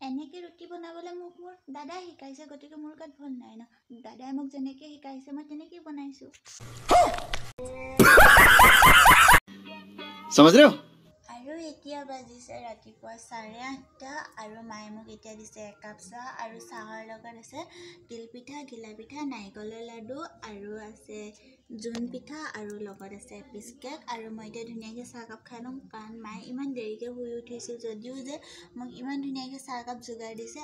এনেকে ৰুটি বনাবলৈ মোক মোৰ দাদাই শিকাইছে, গতিকে মোৰ গাত ভুল নাই ন। দাদাই মোক যেনেকে শিকাইছে মই তেনেকেই বনাইছোঁ। समझ रहे हो? আৰু এতিয়া বাজিছে ৰাতিপুৱা 8:30 আৰু মায়ে মোক এতিয়া দিছে 1 কাপ চাহ আৰু চাহৰ লগত আছে তিলপিঠা, ঘিলা পিঠা, নাৰিকলৰ লাডু আৰু আছে জোন পিঠা আৰু লগত আছে পিচ কেক। আৰু মই এতিয়া ধুনীয়াকৈ চাহকাপ খাই ল'ম, কাৰণ মায়ে ইমান দেৰিকৈ শুই উঠিছিল যদিও যে মোক ইমান ধুনীয়াকৈ চাহকাপ যোগাৰ দিছে।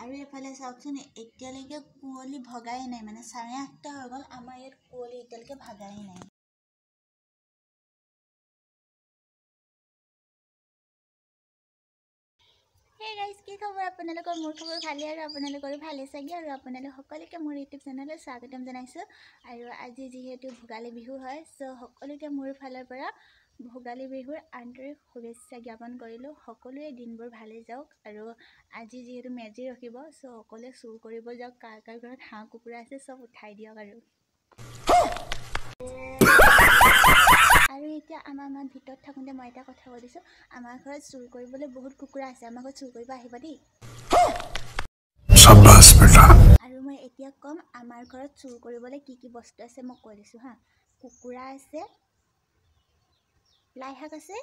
আৰু এইফালে চাওকচোন, এতিয়ালৈকে কুঁৱলী ভগাই নাই, মানে 8:30 হৈ গ'ল, আমাৰ ইয়াত কুঁৱলী এতিয়ালৈকে ভগাই নাই। হে গাইজ, কি খবৰ আপোনালোকৰ? মোৰ খবৰ ভালেই আৰু আপোনালোকৰো ভালেই চাগে। আৰু আপোনালোক সকলোকে মোৰ ইউটিউব চেনেলত স্বাগতম জনাইছোঁ। আৰু আজি যিহেতু ভোগালী বিহু হয়, চ' সকলোকে মোৰ ফালৰ পৰা ভোগালী বিহুৰ আন্তৰিক শুভেচ্ছা জ্ঞাপন কৰিলোঁ। সকলোৰে দিনবোৰ ভালে যাওক। আৰু আজি যিহেতু মেজি ৰখিব, চ' সকলোৱে চুৰ কৰিব যাওক, কাৰ কাৰ ঘৰত হাঁহ কুকুৰা আছে চব উঠাই দিয়ক। আৰু এতিয়া আমাৰ মা ভিতৰত থাকোঁতে মই এটা কথা কৈ দিছোঁ, আমাৰ ঘৰত চুৰ কৰিবলৈ বহুত কুকুৰা আছে, আমাৰ ঘৰত চুৰ কৰিব আহিব দেই। আৰু মই এতিয়া ক'ম আমাৰ ঘৰত চুৰ কৰিবলৈ কি কি বস্তু আছে মই কৈ দিছোঁ হা। কুকুৰা আছে, লাই শাক আছে,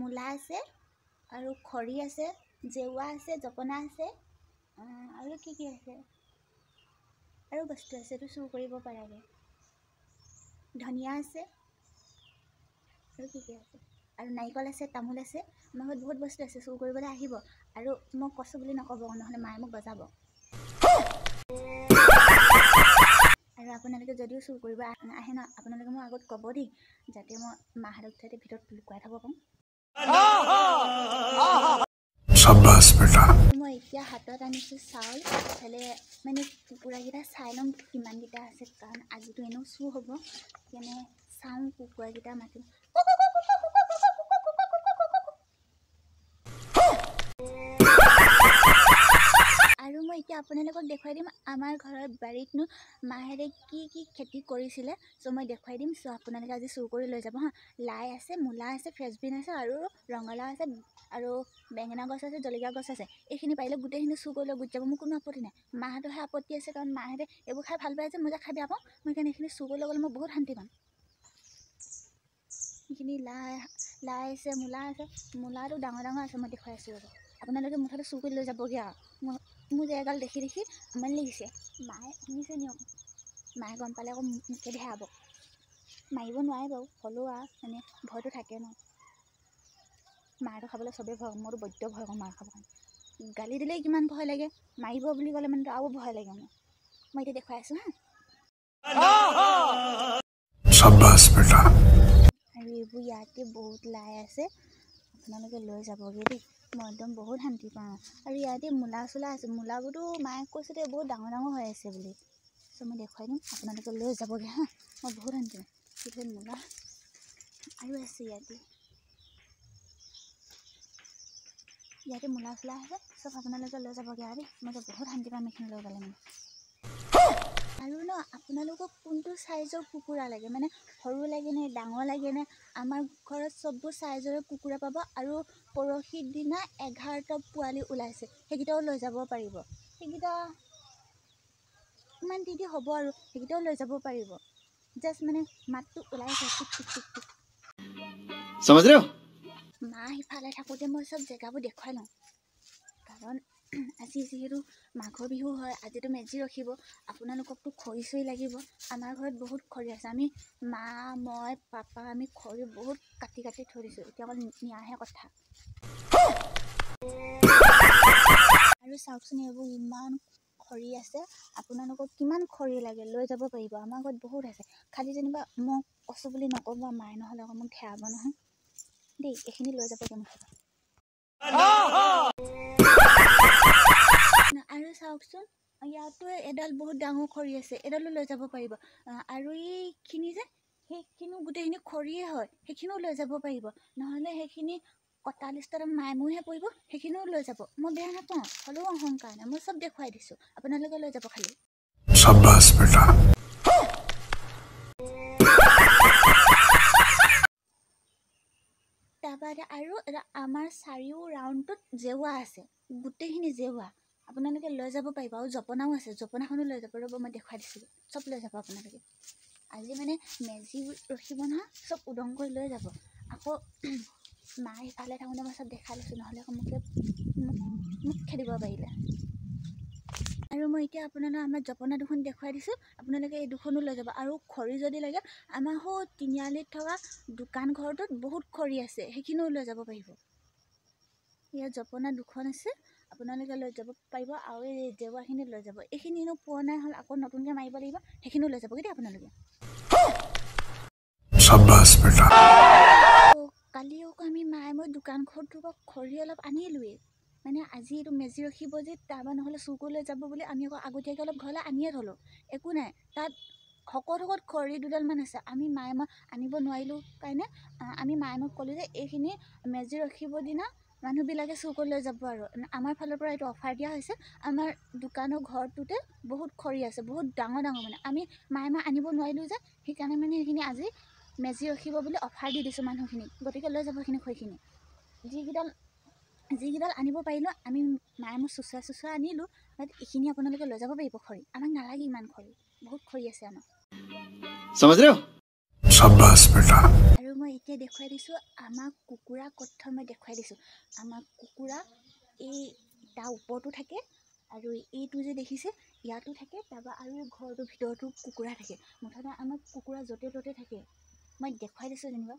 মূলা আছে, আৰু খৰি আছে, জেওৰা আছে, জপনা আছে, আৰু কি কি আছে, আৰু বস্তু আছে এইটো চুৰ কৰিব পাৰাকৈ, ধনিয়া আছে, আৰু কি কি আছে, আৰু নাৰিকল আছে, তামোল আছে। আমাৰ ঘৰত বহুত বস্তু আছে, চুৰ কৰিবলৈ আহিব। আৰু মই কৈছোঁ বুলি নক'ব, নহ'লে মায়ে মোক বজাব। আৰু আপোনালোকে যদিও চুৰ কৰিব আহে ন, আপোনালোকে মোক আগত ক'ব দেই, যাতে মই মাহঁতক যাতে ভিতৰত লুকুৱাই থ'ব পাৰোঁ। মই এতিয়া হাতত আনিছোঁ চাউল, ইফালে মানে কুকুৰাকেইটা চাই ল'ম কিমানকেইটা আছে, কাৰণ আজিতো এনেও চুৰ হ'ব, সেইকাৰণে চাওঁ কুকুৰাকেইটা মাতিম। আৰু মই এতিয়া আপোনালোকক দেখুৱাই দিম আমাৰ ঘৰত বাৰীতনো মাহেঁতে কি কি খেতি কৰিছিলে, চ' মই দেখুৱাই দিম। চ' আপোনালোকে আজি চুৰ কৰি লৈ যাব হা। লাই আছে, মূলা আছে, ফ্ৰেঞ্চবিন আছে, আৰু ৰঙালাও আছে, আৰু বেঙেনা গছ আছে, জলকীয়া গছ আছে। এইখিনি পাৰিলে গোটেইখিনি চুৰ কৰি লৈ গুচি যাব, মোৰ কোনো আপত্তি নাই। মাহঁতৰহে আপত্তি আছে, কাৰণ মাহঁতে এইবোৰ খাই ভাল পায় যে, মই যে খাই বেয়া পাওঁ। মই সেইকাৰণে এইখিনি চুৰ কৰি লৈ গ'লে মই বহুত শান্তি পাম। এইখিনি লাই আছে, মূলা আছে, মূলাটো ডাঙৰ ডাঙৰ আছে, মই দেখুৱাই আছোঁ ৰ'ব। আপোনালোকে মুঠতে চুৰ কৰি লৈ যাবগৈ আৰু। মোৰ যে এগাল দেখি আমনি লাগিছে। মায়ে শুনিছে নি আকৌ? মায়ে গম পালে আকৌ মোকে ধেৰাব। মাৰিব নোৱাৰে বাৰু, হ'লেও আৰু মানে ভয়টো থাকে ন। মাৰটো খাবলৈ চবেই ভয়, মোৰতো বৈদ্য ভয় কৰোঁ মাৰ খাবৰ কাৰণে। গালি দিলেই কিমান ভয় লাগে, মাৰিব বুলি ক'লে মানে আৰু ভয় লাগে মোৰ। মই এতিয়া দেখুৱাই আছোঁ হা। আৰু এইবোৰ ইয়াতে বহুত লাই আছে, আপোনালোকে লৈ যাবগৈ দেই। মই একদম বহুত শান্তি পাওঁ। আৰু ইয়াতে মূলা চোলা আছে, মূলাবোৰতো মায়ে কৈছে যে বহুত ডাঙৰ ডাঙৰ হৈ আছে বুলি। চ' মই দেখুৱাই দিম, আপোনালোকে লৈ যাবগৈ হা। মই বহুত শান্তি পাওঁ। সেইটো মূলা আৰু আছে ইয়াতে মূলা চোলা আছে, চব আপোনালোকে লৈ যাবগৈ আৰু দেই। মই বহুত শান্তি পাম এইখিনি লৈ গ'লে মানে। আৰু ন, আপোনালোকক কোনটো চাইজৰ কুকুৰা লাগে, মানে সৰু লাগেনে ডাঙৰ লাগেনে? আমাৰ ঘৰত চববোৰ চাইজৰে কুকুৰা পাব। আৰু পৰহিৰ দিনা 11টা পোৱালি ওলাইছে, সেইকেইটাও লৈ যাব পাৰিব। সেইকেইটা ইমান দি হ'ব আৰু, সেইকেইটাও লৈ যাব পাৰিব। জাষ্ট মানে মাতটো ওলাইছে টিক টিক টিক টিক। समझ रहे हो? মা সিফালে থাকোঁতে মই চব জেগাবোৰ দেখুৱাই লওঁ, কাৰণ আজি যিহেতু মাঘৰ বিহু হয়, আজিতো মেজি ৰখিব, আপোনালোককতো খৰি চৰি লাগিব। আমাৰ ঘৰত বহুত খৰি আছে, আমি মা, মই, পাপা, আমি খৰি বহুত কাটি কাটি থৈ দিছোঁ, এতিয়া অকল নিয়াহে কথা। আৰু চাওকচোন, এইবোৰ ইমান খৰি আছে, আপোনালোকক কিমান খৰি লাগে লৈ যাব পাৰিব। আমাৰ ঘৰত বহুত আছে, খালি যেনিবা মই কৈছোঁ বুলি নক'ব, মায়ে নহ'লে আকৌ মোক ধেৰাব নহয় দেই। এইখিনি লৈ যাবগৈ মুঠতে। আৰু চাওকচোন, ইয়াতো এডাল বহুত ডাঙৰ খৰি আছে, এডালো লৈ যাব পাৰিব। আৰু এইখিনি যে, সেইখিনিও গোটেইখিনি খৰিয়ে হয়, সেইখিনিও লৈ যাব পাৰিব। নহ'লে সেইখিনি কটা লিষ্টত মায়ে মোৰহে পৰিব, সেইখিনিও লৈ যাব। মই বেয়া নাপাওঁ, হ'লেও অহংকাৰ নাই, মই চব দেখুৱাই দিছোঁ, আপোনালোকে লৈ যাব খালি। তাৰপৰা আৰু আমাৰ চাৰিও ৰাউণ্ডটোত জেওৱা আছে, গোটেইখিনি জেওৱা আপোনালোকে লৈ যাব পাৰিব। আৰু জপনাও আছে, জপনাখনো লৈ যাব। ৰ'ব মই দেখুৱাই দিছিলোঁ, চব লৈ যাব আপোনালোকে। আজি মানে মেজি ৰখিব নহয়, চব উদং কৰি লৈ যাব। আকৌ মায়ে ইফালে থাকোঁতে মই চব দেখাই লৈছোঁ, নহ'লে আকৌ মোক খেদিব পাৰিলে। আৰু মই এতিয়া আপোনালোকক আমাৰ জপনা দুখন দেখুৱাই দিছোঁ, আপোনালোকে এই দুখনো লৈ যাব। আৰু খৰি যদি লাগে, আমাৰ তিনিআলিত থকা দোকান ঘৰটোত বহুত খৰি আছে, সেইখিনিও লৈ যাব পাৰিব। ইয়াত জপনা দুখন আছে, আপোনালোকে লৈ যাব পাৰিব। আৰু এই জেওৱাখিনি লৈ যাব। এইখিনিনো পুৰণা হ'ল, আকৌ নতুনকৈ মাৰিব লাগিব, সেইখিনিও লৈ যাব দেই আপোনালোকে। কালি আকৌ আমি মায়ে মই দোকান ঘৰটোৰ পৰা খৰি অলপ আনিলোৱেই। মানে আজি এইটো মেজি ৰখিব যে, তাৰপৰা নহ'লে চুৰ কৰি লৈ যাব বুলি আমি আকৌ আগতীয়াকৈ অলপ ঘৰলৈ আনিয়ে থ'লোঁ। একো নাই, তাত শকত খৰি দুডালমান আছে। আমি মায়ে মই আনিব নোৱাৰিলোঁ কাৰণে আমি মায়ে মোক ক'লোঁ যে এইখিনি মেজি ৰখিব দিনা মানুহবিলাকে চুৰ কৰি লৈ যাব। আৰু আমাৰ ফালৰ পৰা এইটো অফাৰ দিয়া হৈছে। আমাৰ দোকানৰ ঘৰটোতে বহুত খৰি আছে, বহুত ডাঙৰ মানে। আমি মায়ে মই আনিব নোৱাৰিলোঁ যে, সেইকাৰণে মানে সেইখিনি আজি মেজি ৰখিব বুলি অফাৰ দি দিছোঁ মানুহখিনিক। গতিকে লৈ যাব সেইখিনি খৰিখিনি। যিকেইডাল আনিব পাৰিলোঁ, আমি মায়ে মই চুচুৱাই আনিলোঁ। বাট এইখিনি আপোনালোকে লৈ যাব পাৰিব খৰি। আমাক নালাগে ইমান খৰি, বহুত খৰি আছে আমাৰ। আৰু মই এতিয়া দেখুৱাই দিছোঁ আমাৰ কুকুৰা ক'ত থয়। মই দেখুৱাই দিছোঁ আমাৰ কুকুৰা এই তাৰ ওপৰতো থাকে, আৰু এইটো যে দেখিছে ইয়াতো থাকে, তাৰপৰা আৰু এই ঘৰটোৰ ভিতৰতো কুকুৰা থাকে। মুঠতে আমাৰ কুকুৰা য'তে ত'তে থাকে। মই দেখুৱাই দিছোঁ যেনিবা।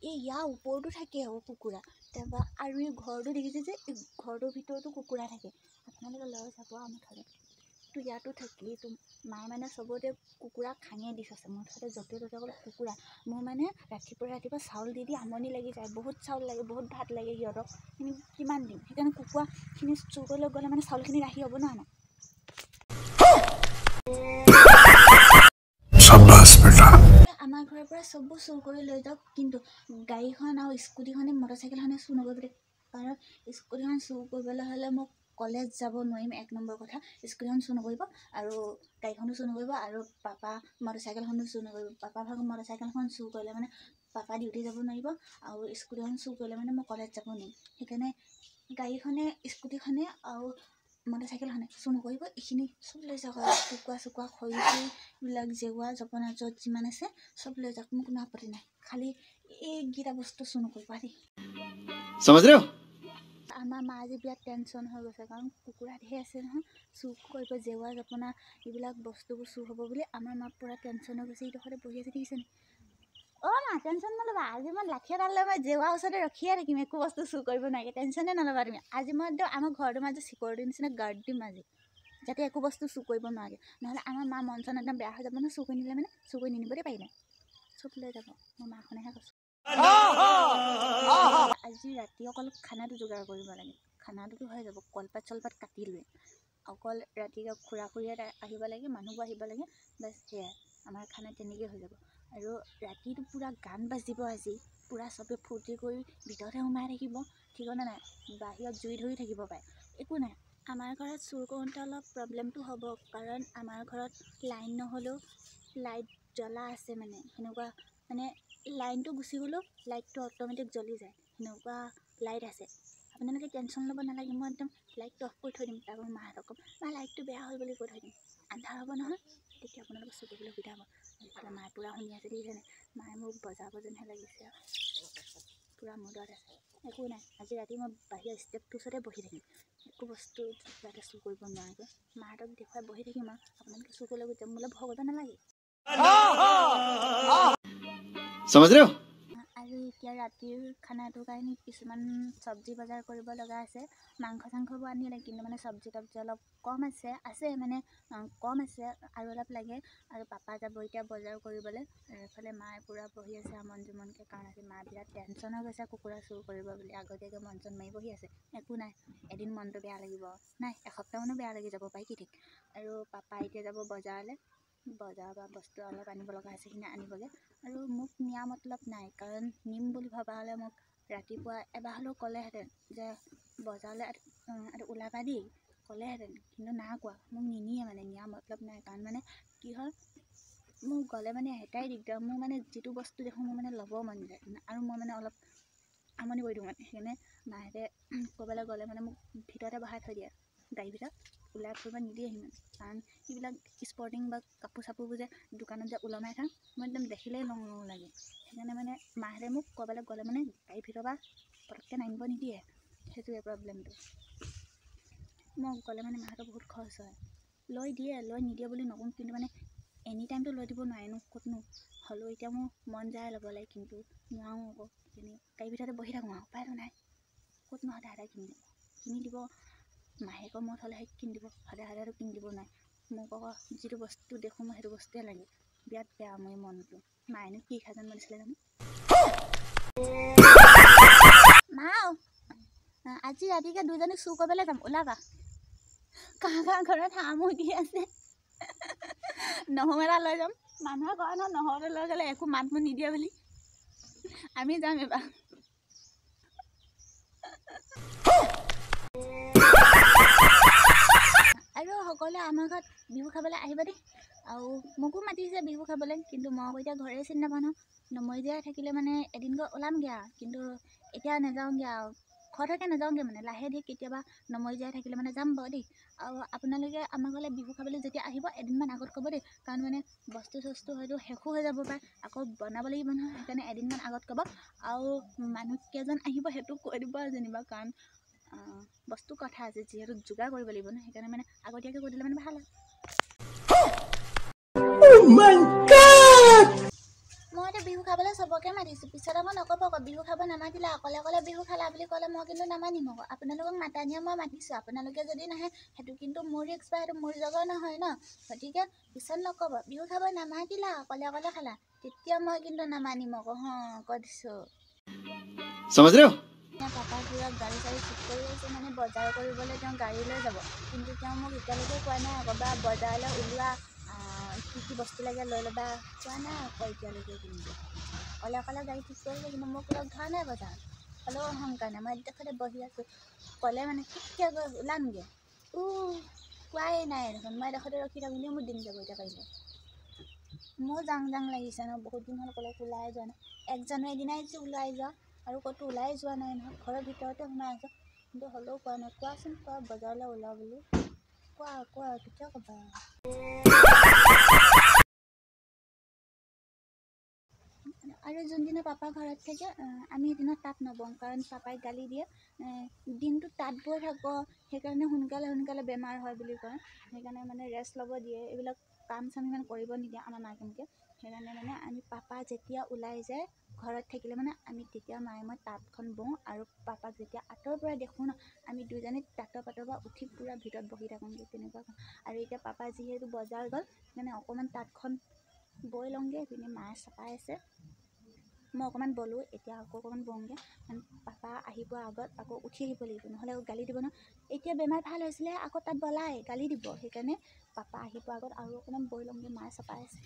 এই ইয়াৰ ওপৰতো থাকে আকৌ কুকুৰা, তাৰপৰা আৰু এই ঘৰটো দেখিছে যে, এই ঘৰটোৰ ভিতৰতো কুকুৰা থাকে। আপোনালোকে লৈ যাব। মুঠতে তো ইয়াতো থাকেই। তো মায়ে মানে চবতে কুকুৰা খাঙিয়ে দি থৈছে। মুঠতে য'তে ত'তে অকল কুকুৰা। মোৰ মানে ৰাতিপুৱা চাউল দি আমনি লাগি যায়। বহুত চাউল লাগে, বহুত ভাত লাগে সিহঁতক, কিমান দিম। সেইকাৰণে কুকুৰাখিনি চুৰ কৰি লৈ গ'লে মানে চাউলখিনি ৰাহি হ'ব ন আমাৰ। আমাৰ ঘৰৰ পৰা চববোৰ চুৰ কৰি লৈ যাওক, কিন্তু গাড়ীখন আৰু স্কুটিখনে মটৰচাইকেলখনে চুৰ নকৰিব। কাৰণ স্কুটিখন চুৰ কৰিবলৈ হ'লে মোক কলেজ যাব নোৱাৰিম, 1 নম্বৰ কথা। স্কুটিখন চুৰ নকৰিব, আৰু গাড়ীখনো চুৰ নকৰিব, আৰু পাপা মটৰচাইকেলখনো চুৰ নকৰিব। পাপা ভাগৰ মটৰচাইকেলখন চুৰ কৰিলে মানে পাপা ডিউটি যাব নোৱাৰিব, আৰু স্কুটিখন চুৰ কৰিলে মানে মই কলেজ যাব নোৱাৰিম। সেইকাৰণে গাড়ীখনে, স্কুটিখনে আৰু মটৰচাইকেলখনে চুৰ নকৰিব। এইখিনি চব লৈ যাওক। কুকুৰা খৰি এইবিলাক জেওৱা জপনা য'ত যিমান আছে চব লৈ যাওক, মোৰ কোনো আপত্তি নাই। খালি এইকেইটা বস্তু চুৰ নকৰিব দেই। আমাৰ মা আজি বিৰাট টেনশ্যন হৈ গৈছে, কাৰণ কুকুৰা ধেৰ আছে নহয়, চুৰ কৰিব, জেওৱা জপনা এইবিলাক বস্তুবোৰ চুৰ হ'ব বুলি আমাৰ মা পূৰা টেনশ্যন হৈ গৈছে। ইডোখৰতে বহি আছে দেখিছেনে? মা টেনশ্যন নল'বা, আজি মই লাঠি এডাল লৈ মই জেওৱাৰ ওচৰতে ৰখিয়ে থাকিম, একো বস্তু চুৰ কৰিব নোৱাৰিকে। টেনশ্যনে নল'বা তুমি। আজি মই একদম আমাৰ ঘৰটোৰ মাজত চিকিউৰিটিৰ নিচিনা গাৰ্ড দিম আজি, যাতে একো বস্তু চুৰ কৰিব নোৱাৰে। নহ'লে আমাৰ মা মন চন একদম বেয়া হৈ যাব নহয়। চুৰ কৰি নিলে মানে চুৰ কৰি নিনিব দেই পাৰিলে। চব লৈ যাব, মই মাখনেহে কৈছোঁ। আজি ৰাতি অকল খানাটো যোগাৰ কৰিব লাগে। খানাটোতো হৈ যাব, কলপাত চলপাত কাটিলোৱে। অকল ৰাতি খুৰা-খুৰীহঁত আহিব লাগে, মানুহবোৰ আহিব লাগে, বাছ সেয়াই। আমাৰ খানা তেনেকৈ হৈ যাব। আৰু ৰাতিটো পূৰা গান বাজিব আজি, পূৰা চবে ফূৰ্তি কৰি ভিতৰতে সোমাই থাকিব। ঠিকনা নাই, বাহিৰত জুই ধৰি থাকিব পাৰে, একো নাই। আমাৰ ঘৰত চুৰ কৰোঁতে অলপ প্ৰব্লেমটো হ'ব, কাৰণ আমাৰ ঘৰত লাইন নহ'লেও লাইট জ্বলা আছে। মানে সেনেকুৱা, মানে লাইনটো গুচি গ'লেও লাইটটো অট'মেটিক জ্বলি যায়, সেনেকুৱা লাইট আছে। আপোনালোকে টেনশ্যন ল'ব নালাগে, মই একদম লাইটটো অফ কৰি থৈ দিম। তাৰপৰা মাহঁতক ক'ম, মা লাইটটো বেয়া হ'ল বুলি কৈ থৈ দিম। আন্ধাৰ হ'ব নহয়, তেতিয়া আপোনালোকে চুৰ কৰিবলৈ সুবিধা হ'ব। এইফালে মায়ে পূৰা শুনি আছে দেখিছেনে? মায়ে মোক বজাব যেনহে লাগিছে আৰু পূৰা মুডত আছে। একো নাই, আজি ৰাতি মই বাহিৰৰ ষ্টেপটোৰ ওচৰতে বহি থাকিম, একো বস্তু যাতে চুৰ কৰিব নোৱাৰাকৈ। মাহঁতক দেখুৱাই বহি থাকিম আৰু আপোনালোকে চুৰ কৰিবলৈ গুচি যাম, মোলৈ ভগৱান নালাগে। আৰু এতিয়া ৰাতিৰ খানাটোৰ কাৰণে কিছুমান চব্জি বজাৰ কৰিব লগা আছে। মাংস চাংসবোৰ আনিলে, কিন্তু মানে চব্জি তব্জি অলপ কম আছে মানে কম আছে, আৰু অলপ লাগে। আৰু পাপা যাব এতিয়া বজাৰ কৰিবলৈ, আৰু এইফালে মায়ে পূৰা বহি আছে আমন জুমনকৈ, কাৰণ আজি মা বিৰাট টেনশ্যন হৈ গৈছে কুকুৰা চুৰ কৰিব বুলি। আগতীয়াকৈ মন চন মাৰি বহি আছে। একো নাই, এদিন মনটো বেয়া লাগিব, নাই এসপ্তাহমানো বেয়া লাগি যাব পাৰে, কি ঠিক। আৰু পাপা এতিয়া যাব বজাৰলৈ, বজাৰৰ পৰা বস্তু অলপ আনিব লগা আছে, সেইখিনি আনিবগৈ। আৰু মোক নিয়া মতলব নাই, কাৰণ নিম বুলি ভবা হ'লে মোক ৰাতিপুৱা এবাৰ হ'লেও ক'লেহেঁতেন যে বজাৰলৈ ওলাবা দেই, ক'লেহেঁতেন, কিন্তু নাই কোৱা। মোক নিনিয়ে, মানে নিয়া মতলব নাই। কাৰণ মানে কি হ'ল, মোৰ গ'লে মানে এটাই দিগদাৰ, মোৰ মানে যিটো বস্তু দেখোঁ মোৰ মানে ল'ব মন যায় আৰু মই মানে অলপ আমনি কৰি দিওঁ মানে। সেইকাৰণে মাহঁতে ক'ৰবালৈ গ'লে মানে মোক ভিতৰতে বহাই থৈ দিয়ে, গাড়ীৰ ভিতৰত ওলাই ফুৰিব নিদিয়ে সিমান। কাৰণ এইবিলাক স্পৰ্টিং বা কাপোৰ চাপোৰবোৰ যে দোকানত যে ওলমাই থওঁ, মই একদম দেখিলেই লওঁ লওঁ লাগে। সেইকাৰণে মানে মাহঁতে মোক ক'ৰবালৈ গ'লে মানে গাড়ীৰ ভিতৰৰ পৰা পটককৈ নামিব নিদিয়ে, সেইটোৱে প্ৰব্লেমটো। মই গ'লে মানে মাহঁতৰ বহুত খৰচ হয়, লৈ দিয়ে, লৈ নিদিয়ে বুলি নকওঁ, কিন্তু মানে এনি টাইমটো লৈ দিব নোৱাৰেনো, ক'তনো। হ'লেও এতিয়া মোৰ মন যায় ল'বলৈ, কিন্তু নোৱাৰোঁ আকৌ। এনেই গাড়ীৰ ভিতৰতে বহি থাকোঁ আৰু, উপায়তো নাই। ক'তনো সদায় সদায় কিনি দিব, মাহেকৰ মূৰত হ'লেহে কিনি দিব, সদায় সদায়তো কিনি দিব নাই। মোক আকৌ যিটো বস্তু দেখোঁ মই সেইটো বস্তুৱে লাগে, বিৰাট বেয়া মোৰ মনটো। মায়েনো কি খাই জন্ম দিছিলে জানো। মাও আজি ৰাতিকে দুজনী চুৰ কৰিবলৈ যাম, ওলাবা। কাৰ ঘৰত হাঁহ মুৰ্গী আছে, নহৰু এটা লৈ যাম। মানুহে কয় নহয় নহৰুটো লৈ গ'লে একো মাত মোৰ নিদিয়ে বুলি, আমি যাম এবাৰ। আৰু সকলোৱে আমাৰ ঘৰত বিহু খাবলৈ আহিব দেই। আৰু মোকো মাতিছে বিহু খাবলৈ, কিন্তু মই আকৌ এতিয়া ঘৰে চিনি নাপাওঁ নহয়। নমৰি জীয়াই থাকিলে মানে এদিন গৈ ওলামগৈ আৰু, কিন্তু এতিয়া নাযাওঁগৈ আৰু, খৰকৈ নাযাওঁগৈ মানে, লাহে ধীৰে কেতিয়াবা নমৰি জীয়াই থাকিলে মানে যাম বাৰু দেই। আৰু আপোনালোকে আমাৰ ঘৰলৈ বিহু খাবলৈ যেতিয়া আহিব এদিনমান আগত ক'ব দেই, কাৰণ মানে বস্তু চস্তু হয়তো শেষো হৈ যাব পাৰে, আকৌ বনাব লাগিব নহয়। সেইকাৰণে এদিনমান আগত ক'ব। আৰু মানুহ কেইজন আহিব সেইটো কৈ দিব যেনিবা, কাৰণ বস্তু কথা আছে, যিহেতু যোগাৰ কৰিব লাগিব ন, সেইকাৰণে মানে আগতীয়াকৈ কৈ দিলে মানে ভাল হয়। মই এতিয়া বিহু খাবলৈ চবকে মাতিছোঁ, পিছত আকৌ নক'ব আকৌ বিহু খাব নামাতিলে, অকলে অকলে বিহু খালা বুলি ক'লে মই কিন্তু নামানিম আকৌ। আপোনালোকক মাতা নিয়া মই মাতিছোঁ, আপোনালোকে যদি নাহে সেইটো কিন্তু মোৰ ৰিক্স বা সেইটো মোৰ জগৰ নহয় ন। গতিকে পিছত নক'ব বিহু খাব নামাতিলা, অকলে অকলে খালা, তেতিয়া মই কিন্তু নামানিম আকৌ। কৈ দিছোঁ। समझ रहे हो? পাপাই পুৰা গাড়ী চাড়ী ঠিক কৰি আছে, মানে বজাৰ কৰিবলৈ তেওঁ গাড়ী লৈ যাব, কিন্তু তেওঁ মোক এতিয়ালৈকে কোৱা নাই আকৌ, বা বজাৰলৈ ওলোৱা কি কি বস্তু লাগে লৈ ল'বা, কোৱা নাই আকৌ এতিয়ালৈকে। কিন্তু অকলে অকলে গাড়ী ঠিক কৰিছে, কিন্তু মোক লগ ধৰা নাই বজাৰত। হ'লেও অহংকাৰ নাই, মই এডোখৰতে বহি আছোঁ, ক'লে মানে কেতিয়া গৈ ওলামগৈ। কোৱাই নাই দেখোন, মই এডোখৰতে ৰখি থাকোঁতেই মোৰ দিন যাব এতিয়া পাৰিলে। মোৰ যাং লাগিছে ন, বহুত দিন হ'ল ক'লৈ ওলাই যোৱা নাই। 1 জানুৱাৰী দিনাই ওলাই যোৱা, আৰু ক'তো ওলাই যোৱা নাই নহয়, ঘৰৰ ভিতৰতে সোমাই আছোঁ। কিন্তু হ'লেও কোৱা নাই, কোৱাচোন কোৱা বজাৰলৈ ওলাওঁ বুলি, কোৱা কেতিয়া ক'বা। আৰু যোনদিনা পাপা ঘৰত থাকে আমি সেইদিনা তাঁত নবওঁ, কাৰণ পাপাই গালি দিয়ে, দিনটো তাঁত বৈ থাক, সেইকাৰণে সোনকালে বেমাৰ হয় বুলি কয়। সেইকাৰণে মানে ৰেষ্ট ল'ব দিয়ে, এইবিলাক কাম চাম ইমান কৰিব নিদিয়ে আমাৰ মাকে মোকে। সেইকাৰণে মানে আমি পাপা যেতিয়া ওলাই যায় ঘৰত থাকিলে মানে আমি তেতিয়া মায়ে মই তাঁতখন বওঁ, আৰু পাপাক যেতিয়া আঁতৰৰ পৰা দেখোঁ ন, আমি দুজনী তাঁতৰ পাতৰ পৰা উঠি পূৰা ভিতৰত বহি থাকোঁগৈ, তেনেকুৱা। আৰু এতিয়া পাপা যিহেতু বজাৰ গ'ল, মানে অকণমান তাঁতখন বৈ লওঁগৈ। এইপিনে মায়ে চপাই আছে, মই অকণমান বলোঁ, এতিয়া আকৌ অকণমান বওঁগৈ। পাপা আহি পোৱাৰ আগত আকৌ উঠি আহিব লাগিব, নহ'লে আকৌ গালি দিব ন। এতিয়া বেমাৰ ভাল হৈছিলে, আকৌ তাত বলাই গালি দিব। সেইকাৰণে পাপা আহি পোৱাৰ আগত আৰু অকণমান বৈ লওঁগৈ, মায়ে চপাই আছে।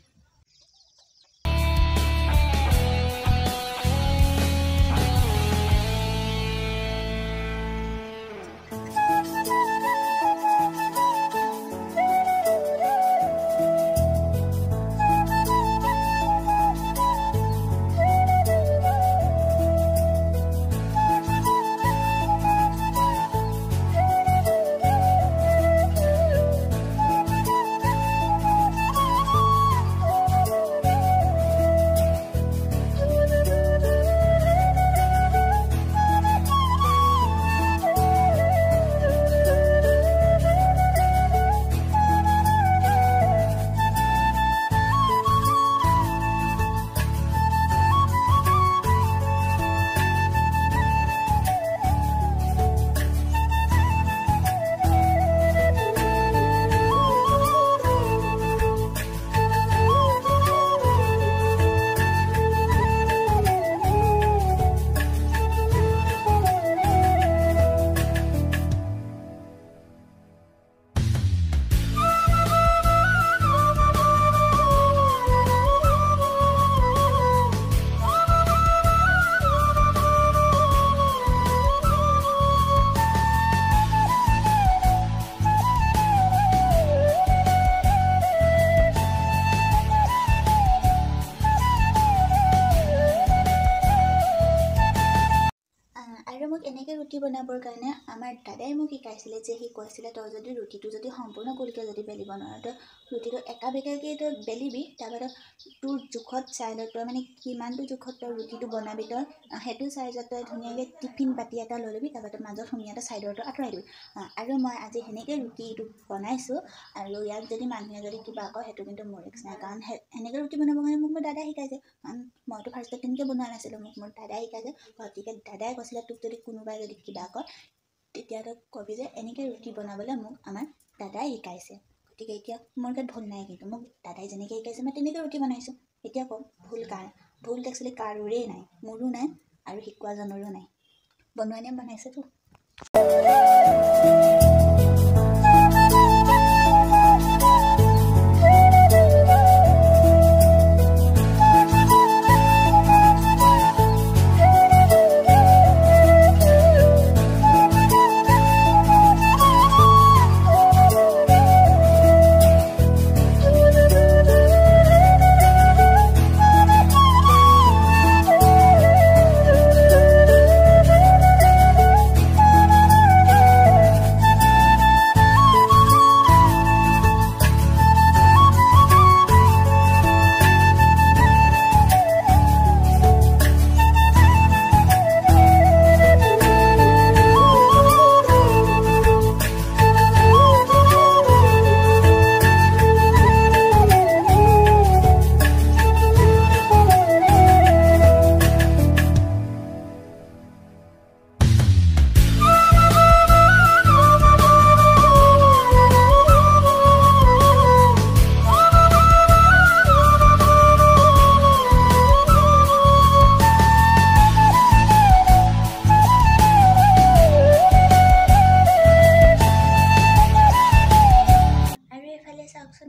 আমাৰ দাদাই মোক শিকাইছিলে যে সি কৈছিলে তই যদি ৰুটিটো যদি সম্পূৰ্ণ গোলকৈ যদি বেলিব নোৱাৰ তই ৰুটিটো একা বেকাকৈ তই বেলিবি তাৰপৰা তোৰ জোখত চাই লৈ তই মানে কিমানটো জোখত তই ৰুটিটো বনাবি তই সেইটো চাইজত তই ধুনীয়াকৈ টিফিন বাতি এটা লৈ ল'বি তাৰপৰা তই মাজত ধুনীয়াকৈ ছাইডৰটো আঁতৰাই দিবি আৰু মই আজি সেনেকৈ ৰুটিটো বনাইছোঁ আৰু ইয়াক যদি মানুহে যদি কিবা কয় সেইটো কিন্তু মোৰ ৰিস্ক নাই কাৰণ সেনেকৈ ৰুটি বনাবৰ কাৰণে মোক মোৰ দাদাই শিকাইছে কাৰণ মইতো ফাৰ্ষ্টত তেনেকৈ বনোৱা নাছিলোঁ মোক মোৰ দাদাই শিকাইছে গতিকে দাদাই কৈছিলে তোক যদি কোনোবাই যদি কিবা কয় তেতিয়া তই কবি যে এনেকৈ ৰুটি বনাবলৈ মোক আমাৰ দাদাই শিকাইছে গতিকে এতিয়া মোৰ গাত ভুল নাই কিন্তু মোক দাদাই যেনেকৈ শিকাইছে মই তেনেকৈ ৰুটি বনাইছোঁ এতিয়া কওঁ ভুল একচুৱেলি কাৰোৰেই নাই মোৰো নাই আৰু শিকোৱাজনৰো নাই বনোৱা নিয়ম বনাইছেতো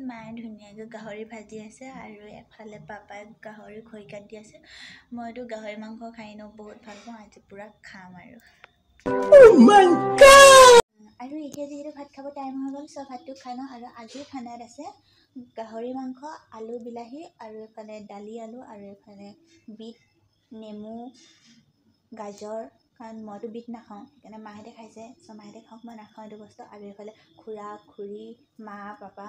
মায়ে ধুনীয়াকৈ গাহৰি ভাজি আছে আৰু এফালে পাপাই গাহৰি খৰিকাত দি আছে মইতো গাহৰি মাংস খাই বহুত ভাল পাওঁ আজি পুৰা খাম আৰু এতিয়া যিহেতু ভাত খাব টাইম হৈ গ'ল চব ভাতটো খাই লওঁ আৰু আজিৰ খানাত আছে গাহৰি মাংস আলু বিলাহী আৰু এফালে দালি আলু আৰু এফালে বিট নেমু গাজৰ কাৰণ মইতো বিট নাখাওঁ সেইকাৰণে মাহঁতে খাইছে চ' মাহঁতে খাওক মই নাখাওঁ এইটো বস্তু আৰু এইফালে খুৰা খুৰী মা পাপা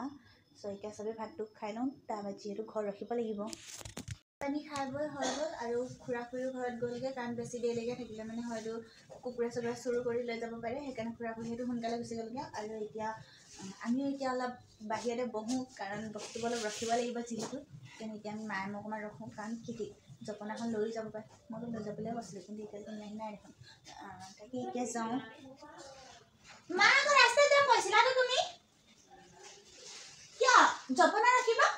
চ' এতিয়া চবেই ভাতটো খাই লওঁ তাৰপৰা যিহেতু ঘৰ ৰখিব লাগিব পানী খাই বৈ হৈ গ'ল আৰু খুৰা খুৰীও ঘৰত গ'লগৈ কাৰণ বেছি দেৰিলৈকে থাকিলে মানে হয়তো কুকুৰে চুকুৰে চুৰ কৰি লৈ যাব পাৰে সেইকাৰণে খুৰা খুৰীটো সোনকালে গুচি গ'লগৈ আৰু এতিয়া আমিও এতিয়া অলপ বাহিৰতে বহোঁ কাৰণ বস্তুবোৰ অলপ ৰখিব লাগিব যিহেতু কিন্তু এতিয়া আমি মায়ে মই অকণমান ৰখোঁ কাৰণ কি জপনাখন লৈ যাব পাৰে মইতো লৈ যাবলৈ কৈছিলোঁ কিন্তু এতিয়ালৈকে নাই দেখোন তাকে এতিয়া যাওঁ মা আকৌ ৰাস্তাত যাম কৈছিলাতো তুমি কিয় জপনা ৰাখিবা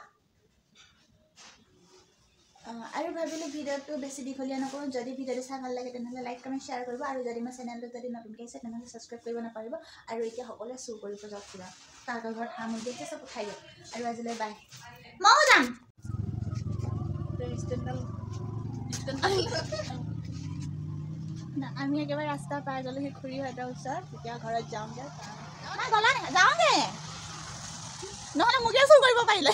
আৰু ভাবিলোঁ ভিডিঅ'টো বেছি দীঘলীয়া নকৰোঁ যদি ভিডিঅ'টো চাই ভাল লাগে তেনেহ'লে লাইক কমেণ্ট শ্বেয়াৰ কৰিব আৰু যদি মোৰ চেনেলটো যদি নতুনকৈ আহিছে তেনেহ'লে ছাবস্ক্ৰাইব কৰিব নাপাৰিব আৰু এতিয়া সকলোৱে চুৰ কৰিব যাওক কিবা তাৰ ঘৰত সামগ্ৰী আছে চব উঠাই দিয়ক আৰু আজিলৈ বাই ময়ো যাম আমি একেবাৰে ৰাস্তা পাই গ'লোঁ সেই খুৰীহঁতৰ ওচৰত তেতিয়া ঘৰত যাওঁগৈ যাওঁগৈ নহ'লে মোকে চুৰ কৰিব পাৰিলে